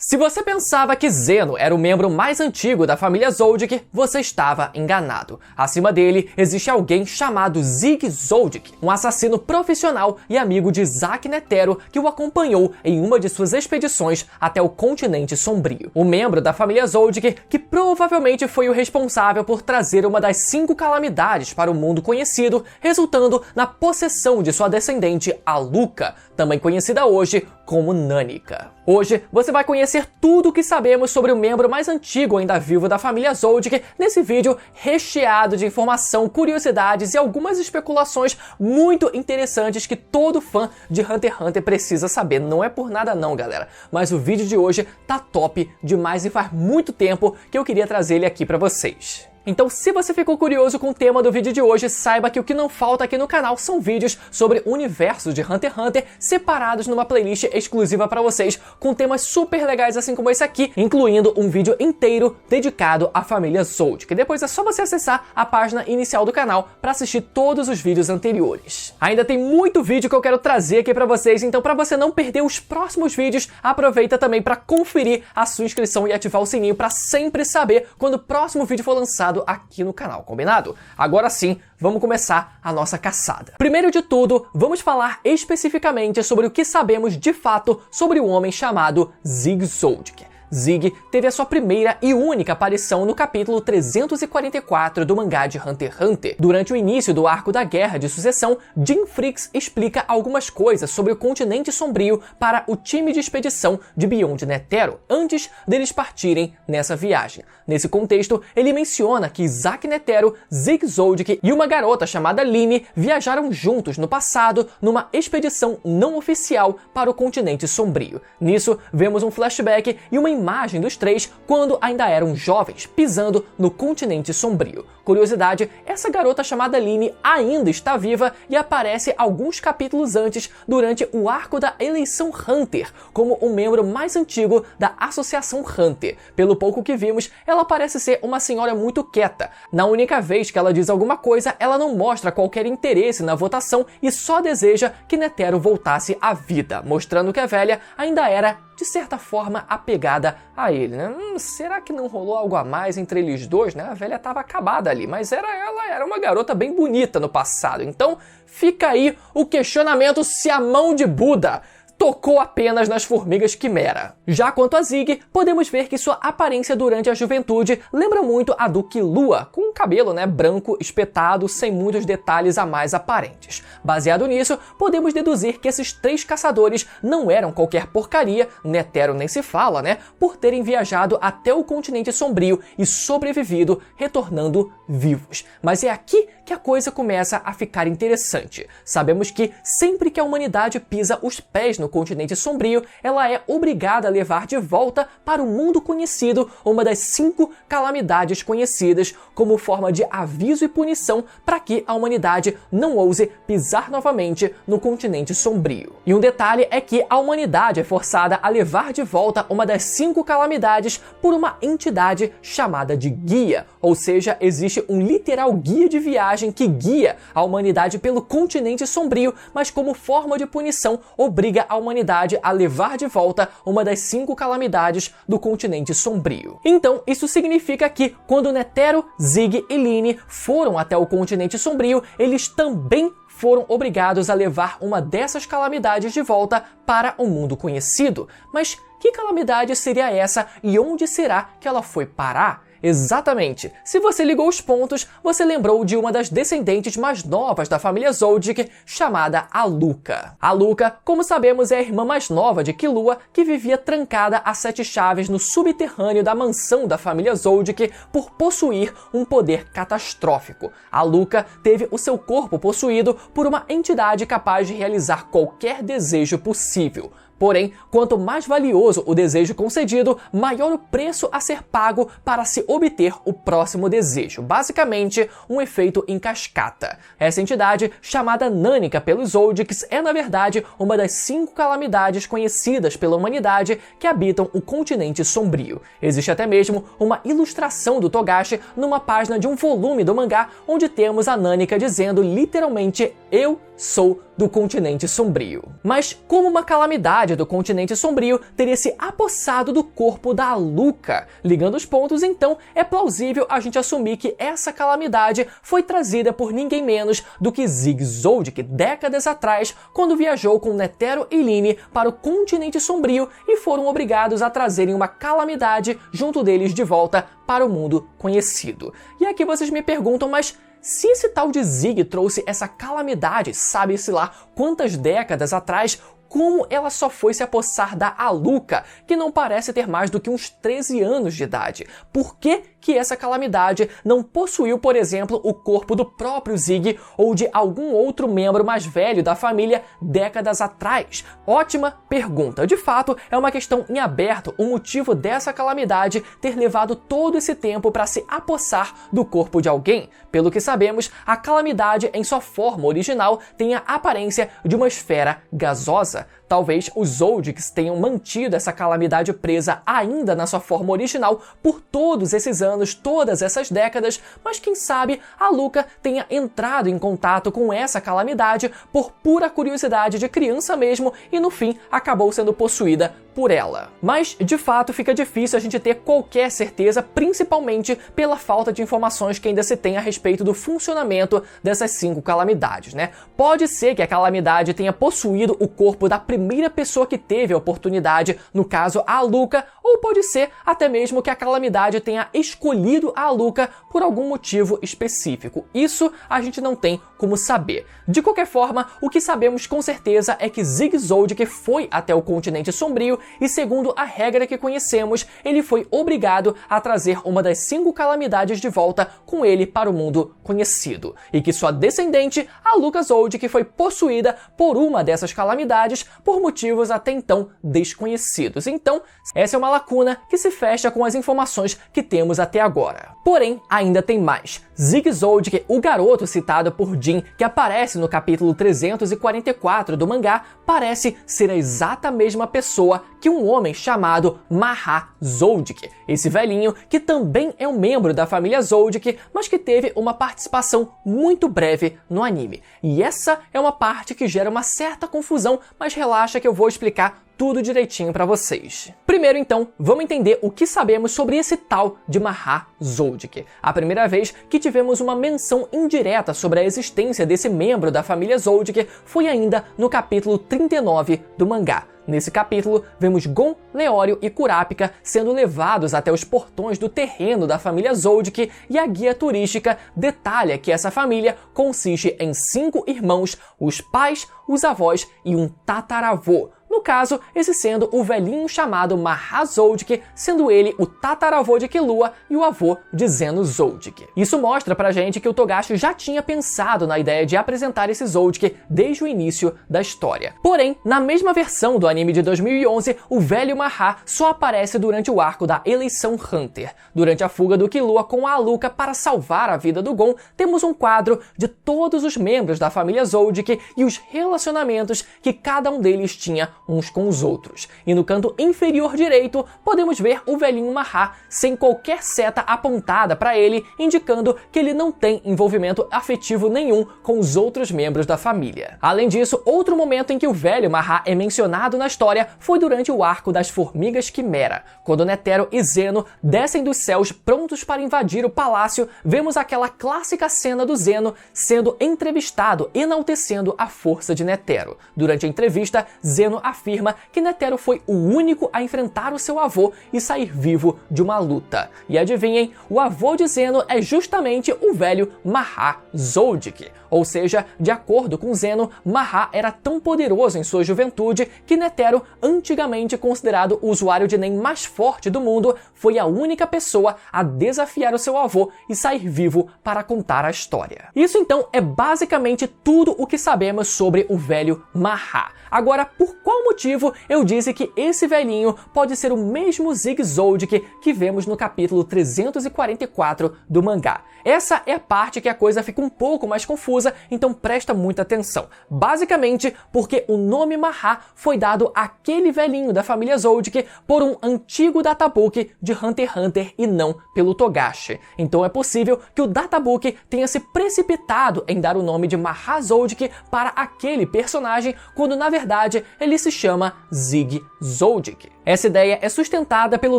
Se você pensava que Zeno era o membro mais antigo da família Zoldyck, você estava enganado. Acima dele existe alguém chamado Zig Zoldyck, um assassino profissional e amigo de Zack Netero que o acompanhou em uma de suas expedições até o continente sombrio. O membro da família Zoldyck que provavelmente foi o responsável por trazer uma das 5 calamidades para o mundo conhecido, resultando na possessão de sua descendente Alluka, também conhecida hoje como Nanica. Hoje você vai conhecer tudo o que sabemos sobre o membro mais antigo ainda vivo da família Zoldyck nesse vídeo recheado de informação, curiosidades e algumas especulações muito interessantes que todo fã de Hunter x Hunter precisa saber. Não é por nada não, galera, mas o vídeo de hoje tá top demais e faz muito tempo que eu queria trazer ele aqui pra vocês. Então, se você ficou curioso com o tema do vídeo de hoje, saiba que o que não falta aqui no canal são vídeos sobre o universo de Hunter x Hunter separados numa playlist exclusiva para vocês, com temas super legais assim como esse aqui, incluindo um vídeo inteiro dedicado à família Zoldyck. Depois é só você acessar a página inicial do canal para assistir todos os vídeos anteriores. Ainda tem muito vídeo que eu quero trazer aqui para vocês, então para você não perder os próximos vídeos, aproveita também para conferir a sua inscrição e ativar o sininho para sempre saber quando o próximo vídeo for lançado aqui no canal, combinado? Agora sim, vamos começar a nossa caçada. Primeiro de tudo, vamos falar especificamente sobre o que sabemos de fato sobre o homem chamado Zig Zoldyck. Zig teve a sua primeira e única aparição no capítulo 344 do mangá de Hunter x Hunter. Durante o início do arco da Guerra de Sucessão, Jim Fricks explica algumas coisas sobre o continente sombrio para o time de expedição de Beyond Netero, antes deles partirem nessa viagem. Nesse contexto, ele menciona que Zack Netero, Zig Zoldyck e uma garota chamada Lynne viajaram juntos no passado numa expedição não oficial para o continente sombrio. Nisso, vemos um flashback e uma imagem dos três quando ainda eram jovens, pisando no continente sombrio. Curiosidade, essa garota chamada Lynne ainda está viva e aparece alguns capítulos antes durante o arco da eleição Hunter, como o membro mais antigo da Associação Hunter. Pelo pouco que vimos, ela parece ser uma senhora muito quieta. Na única vez que ela diz alguma coisa, ela não mostra qualquer interesse na votação e só deseja que Netero voltasse à vida, mostrando que a velha ainda era de certa forma apegada a ele, né? Será que não rolou algo a mais entre eles dois, né? A velha estava acabada ali, mas ela era uma garota bem bonita no passado. Então fica aí o questionamento se a mão de Buda tocou apenas nas formigas quimera. Já quanto a Zig, podemos ver que sua aparência durante a juventude lembra muito a do Killua, com um cabelo, branco, espetado, sem muitos detalhes a mais aparentes. Baseado nisso, podemos deduzir que esses 3 caçadores não eram qualquer porcaria, Netero nem se fala, por terem viajado até o continente sombrio e sobrevivido, retornando vivos. Mas é aqui que a coisa começa a ficar interessante. Sabemos que sempre que a humanidade pisa os pés no continente sombrio, ela é obrigada a levar de volta para o mundo conhecido uma das 5 calamidades conhecidas como forma de aviso e punição para que a humanidade não ouse pisar novamente no continente sombrio. E um detalhe é que a humanidade é forçada a levar de volta uma das 5 calamidades por uma entidade chamada de guia, ou seja, existe um literal guia de viagem que guia a humanidade pelo continente sombrio, mas como forma de punição obriga a humanidade a levar de volta uma das 5 calamidades do continente sombrio. Então, isso significa que quando Netero, Zig e Lynne foram até o continente sombrio, eles também foram obrigados a levar uma dessas calamidades de volta para o mundo conhecido. Mas que calamidade seria essa e onde será que ela foi parar? Exatamente. Se você ligou os pontos, você lembrou de uma das descendentes mais novas da família Zoldyck, chamada Alluka. Alluka, como sabemos, é a irmã mais nova de Killua, que vivia trancada a 7 chaves no subterrâneo da mansão da família Zoldyck por possuir um poder catastrófico. Alluka teve o seu corpo possuído por uma entidade capaz de realizar qualquer desejo possível. Porém, quanto mais valioso o desejo concedido, maior o preço a ser pago para se obter o próximo desejo. Basicamente, um efeito em cascata. Essa entidade, chamada Nanica pelos Zoldycks, é na verdade uma das 5 calamidades conhecidas pela humanidade que habitam o continente sombrio. Existe até mesmo uma ilustração do Togashi numa página de um volume do mangá, onde temos a Nanica dizendo literalmente: "Eu sou do continente sombrio. Mas como uma calamidade do continente sombrio teria se apossado do corpo da Aluka? Ligando os pontos, então, é plausível a gente assumir que essa calamidade foi trazida por ninguém menos do que Zig-Zoldyck décadas atrás, quando viajou com Netero e Lynne para o continente sombrio e foram obrigados a trazerem uma calamidade junto deles de volta para o mundo conhecido. E aqui vocês me perguntam, mas se esse tal de Zig trouxe essa calamidade, sabe-se lá quantas décadas atrás, como ela só foi se apossar da Aluka, que não parece ter mais do que uns 13 anos de idade? Por que essa calamidade não possuiu, por exemplo, o corpo do próprio Zig ou de algum outro membro mais velho da família décadas atrás? Ótima pergunta. De fato, é uma questão em aberto o motivo dessa calamidade ter levado todo esse tempo para se apossar do corpo de alguém. Pelo que sabemos, a calamidade em sua forma original tem a aparência de uma esfera gasosa. Talvez os Zoldicks tenham mantido essa calamidade presa ainda na sua forma original por todos esses anos, todas essas décadas, mas quem sabe a Aluka tenha entrado em contato com essa calamidade por pura curiosidade de criança mesmo e no fim acabou sendo possuída por ela. Mas, de fato, fica difícil a gente ter qualquer certeza, principalmente pela falta de informações que ainda se tem a respeito do funcionamento dessas 5 calamidades, né? Pode ser que a calamidade tenha possuído o corpo da primeira pessoa que teve a oportunidade, no caso a Aluka, ou pode ser até mesmo que a calamidade tenha escolhido a Aluka por algum motivo específico. Isso a gente não tem como saber. De qualquer forma, o que sabemos com certeza é que Zig-Zoldyck foi até o continente sombrio e, segundo a regra que conhecemos, ele foi obrigado a trazer uma das 5 calamidades de volta com ele para o mundo conhecido, e que sua descendente, Aluka Zoldyck, foi possuída por uma dessas calamidades por motivos até então desconhecidos. Então, essa é uma lacuna que se fecha com as informações que temos até agora. Porém, ainda tem mais. Zig-Zoldyck, o garoto citado por Jin, que aparece no capítulo 344 do mangá, parece ser a exata mesma pessoa que um homem chamado Maha-Zoldyck. Esse velhinho que também é um membro da família Zoldyck, mas que teve uma participação muito breve no anime. E essa é uma parte que gera uma certa confusão, mas relaxa que eu vou explicar tudo direitinho pra vocês. Primeiro, então, vamos entender o que sabemos sobre esse tal de Maha-Zoldyck. A primeira vez que tivemos uma menção indireta sobre a existência desse membro da família Zoldyck foi ainda no capítulo 39 do mangá. Nesse capítulo, vemos Gon, Leório e Kurapika sendo levados até os portões do terreno da família Zoldyck e a guia turística detalha que essa família consiste em 5 irmãos, os pais, os avós e um tataravô. No caso, esse sendo o velhinho chamado Maha-Zoldyck, sendo ele o tataravô de Killua e o avô de Zeno Zoldyck. Isso mostra pra gente que o Togashi já tinha pensado na ideia de apresentar esse Zoldyck desde o início da história. Porém, na mesma versão do anime de 2011, o velho Maha só aparece durante o arco da eleição Hunter. Durante a fuga do Killua com a Aluka para salvar a vida do Gon, temos um quadro de todos os membros da família Zoldyck e os relacionamentos que cada um deles tinha uns com os outros. E no canto inferior direito, podemos ver o velhinho Maha sem qualquer seta apontada para ele, indicando que ele não tem envolvimento afetivo nenhum com os outros membros da família. Além disso, outro momento em que o velho Maha é mencionado na história foi durante o arco das Formigas Quimera. Quando Netero e Zeno descem dos céus prontos para invadir o palácio, vemos aquela clássica cena do Zeno sendo entrevistado, enaltecendo a força de Netero. Durante a entrevista, Zeno afirma que Netero foi o único a enfrentar o seu avô e sair vivo de uma luta. E adivinhem, o avô de Zeno é justamente o velho Maha-Zoldyck. Ou seja, de acordo com Zeno, Maha era tão poderoso em sua juventude que Netero, antigamente considerado o usuário de Nen mais forte do mundo, foi a única pessoa a desafiar o seu avô e sair vivo para contar a história. Isso então é basicamente tudo o que sabemos sobre o velho Maha. Agora, por qual motivo eu disse que esse velhinho pode ser o mesmo Zig-Zoldyck que vemos no capítulo 344 do mangá? Essa é a parte que a coisa fica um pouco mais confusa, confusa, então presta muita atenção. Basicamente, porque o nome Mahá foi dado àquele velhinho da família Zoldyck por um antigo databook de Hunter x Hunter e não pelo Togashi. Então é possível que o databook tenha se precipitado em dar o nome de Mahá Zoldyck para aquele personagem, quando na verdade ele se chama Zig Zoldyck. Essa ideia é sustentada pelo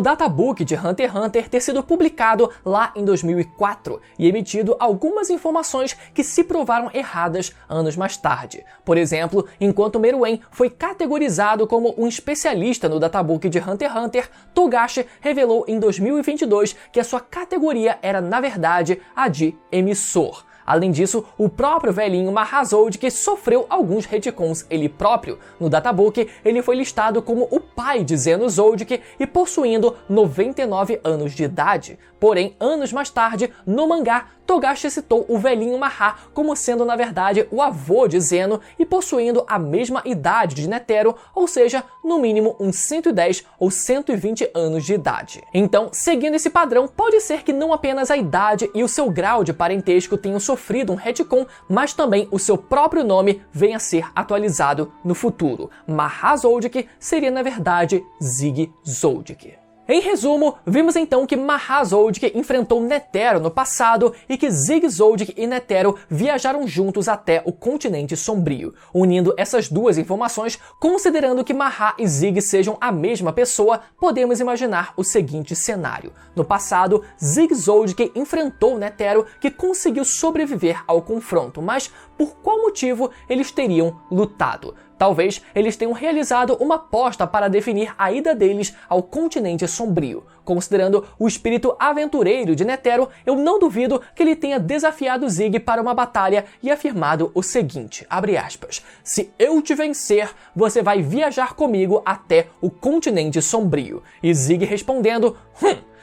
databook de Hunter x Hunter ter sido publicado lá em 2004 e emitido algumas informações que se provaram erradas anos mais tarde. Por exemplo, enquanto Meruem foi categorizado como um especialista no databook de Hunter x Hunter, Togashi revelou em 2022 que a sua categoria era na verdade a de emissor. Além disso, o próprio velhinho Mahá Zoldyck sofreu alguns retcons ele próprio. No databook, ele foi listado como o pai de Zeno Zoldyck e possuindo 99 anos de idade. Porém, anos mais tarde, no mangá, Togashi citou o velhinho Mahá como sendo na verdade o avô de Zeno e possuindo a mesma idade de Netero, ou seja, no mínimo uns 110 ou 120 anos de idade. Então, seguindo esse padrão, pode ser que não apenas a idade e o seu grau de parentesco tenham sofrido um retcon, mas também o seu próprio nome venha a ser atualizado no futuro. Mahá Zoldyck seria na verdade Zig Zoldyck. Em resumo, vimos então que Mahá Zoldyck enfrentou Netero no passado e que Zig Zoldyck e Netero viajaram juntos até o continente sombrio. Unindo essas duas informações, considerando que Mahá e Zig sejam a mesma pessoa, podemos imaginar o seguinte cenário. No passado, Zig Zoldyck enfrentou Netero, que conseguiu sobreviver ao confronto, mas por qual motivo eles teriam lutado? Talvez eles tenham realizado uma aposta para definir a ida deles ao continente sombrio. Considerando o espírito aventureiro de Netero, eu não duvido que ele tenha desafiado Zig para uma batalha e afirmado o seguinte, abre aspas, se eu te vencer, você vai viajar comigo até o continente sombrio. E Zig respondendo,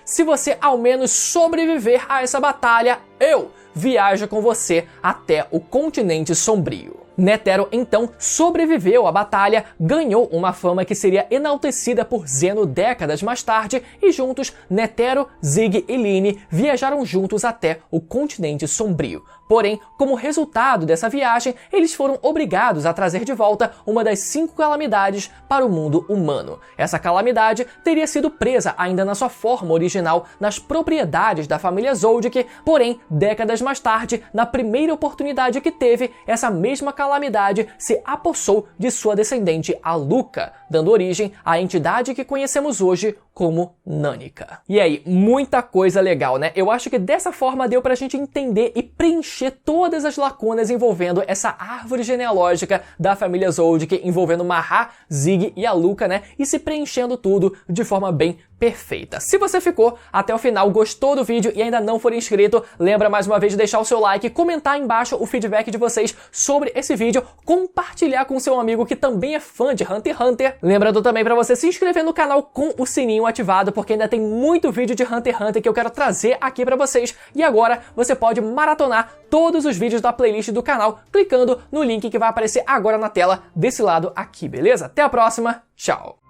se você ao menos sobreviver a essa batalha, eu viajo com você até o continente sombrio. Netero então sobreviveu à batalha, ganhou uma fama que seria enaltecida por Zeno décadas mais tarde e juntos Netero, Zig e Line viajaram juntos até o continente sombrio. Porém, como resultado dessa viagem, eles foram obrigados a trazer de volta uma das 5 calamidades para o mundo humano. Essa calamidade teria sido presa ainda na sua forma original nas propriedades da família Zoldyck, porém, décadas mais tarde, na primeira oportunidade que teve, essa mesma calamidade se apossou de sua descendente Alluka, dando origem à entidade que conhecemos hoje como Nânica. E aí, muita coisa legal, né? Eu acho que dessa forma deu pra gente entender e preencher todas as lacunas envolvendo essa árvore genealógica da família Zoldyck, envolvendo Mahá, Zig e Alluka, né? E se preenchendo tudo de forma bem perfeita. Se você ficou até o final, gostou do vídeo e ainda não for inscrito, lembra mais uma vez de deixar o seu like, comentar aí embaixo o feedback de vocês sobre esse vídeo, compartilhar com seu amigo que também é fã de Hunter x Hunter. Lembrando também para você se inscrever no canal com o sininho ativado, porque ainda tem muito vídeo de Hunter x Hunter que eu quero trazer aqui para vocês. E agora você pode maratonar todos os vídeos da playlist do canal clicando no link que vai aparecer agora na tela desse lado aqui, beleza? Até a próxima, tchau!